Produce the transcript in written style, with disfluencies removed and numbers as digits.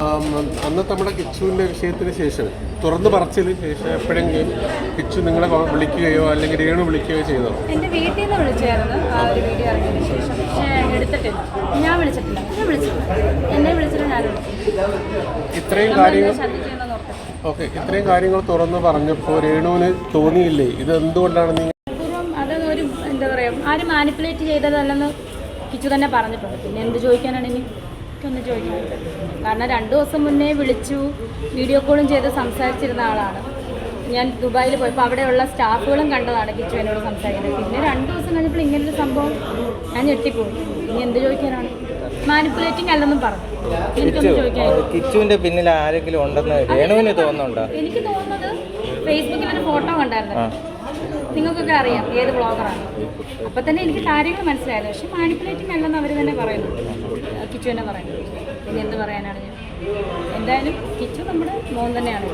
അന്ന് നമ്മുടെ കിച്ചുവിൻ്റെ വിഷയത്തിന് ശേഷം തുറന്നു പറച്ചിന് ശേഷം എപ്പോഴെങ്കിലും കിച്ചു നിങ്ങളെ വിളിക്കുകയോ അല്ലെങ്കിൽ രേണു വിളിക്കുകയോ ചെയ്തോ? എൻ്റെ വീട്ടിൽ നിന്ന് വിളിച്ചായിരുന്നു ആ ഒരു വീഡിയോ ഇറങ്ങിയതിന് ശേഷം. പക്ഷേ എടുത്തിട്ടില്ല, ഞാൻ വിളിച്ചിട്ടില്ല. എന്നെ വിളിച്ചിട്ട് ഞാൻ ഇത്രയും കാര്യങ്ങൾ ഇത്രയും കാര്യങ്ങൾ തുറന്ന് പറഞ്ഞപ്പോൾ രേണുവിന് തോന്നിയില്ലേ ഇത് എന്തുകൊണ്ടാണ് നിങ്ങൾ അതൊരു എന്താ പറയുക, ആരും മാനിപ്പുലേറ്റ് ചെയ്തതല്ലെന്ന് കിച്ചു തന്നെ പറഞ്ഞിട്ടുണ്ട്. പിന്നെ എന്ത് ചോദിക്കാനാണ് ഇനി ഒന്ന് ചോദിക്കാൻ? കാരണം 2 ദിവസം മുന്നേ വിളിച്ചു, വീഡിയോ കോളും ചെയ്ത് സംസാരിച്ചിരുന്ന ആളാണ്. ഞാൻ ദുബായിൽ പോയപ്പോൾ അവിടെയുള്ള സ്റ്റാഫുകളും കണ്ടതാണ് കിച്ചു എന്നോട് സംസാരിക്കുന്നത്. പിന്നെ 2 ദിവസം കഴിഞ്ഞപ്പോൾ ഇങ്ങനൊരു സംഭവം ഞാൻ ഞെട്ടിപ്പോയി. ഇനി എന്ത് ചോദിക്കാനാണ്? മാനിപ്പുലേറ്റിംഗ് അല്ലെന്നും പറഞ്ഞു. എനിക്കൊന്നും ചോദിക്കാൻ കിച്ചുവിന്റെ പിന്നിൽ ആരെങ്കിലും ഉണ്ടെന്ന് രേണുവിന് തോന്നുന്നുണ്ടോ? എനിക്ക് തോന്നുന്നത് ഫേസ്ബുക്കിലൊരു ഫോട്ടോ കണ്ടായിരുന്നു. നിങ്ങൾക്കൊക്കെ അറിയാം ഏത് ബ്ലോഗറാണ്. അപ്പം തന്നെ എനിക്ക് കാര്യങ്ങൾ മനസ്സിലായത്. പക്ഷെ മാനിപ്പുലേറ്റിംഗ് അല്ലെന്ന് അവർ തന്നെ പറയുന്നു, കിച്ചു തന്നെ പറയുന്നു. പിന്നെ എന്ത് പറയാനാണ് ഞാൻ? എന്തായാലും കിച്ചു നമ്മുടെ മോൻ തന്നെയാണ്.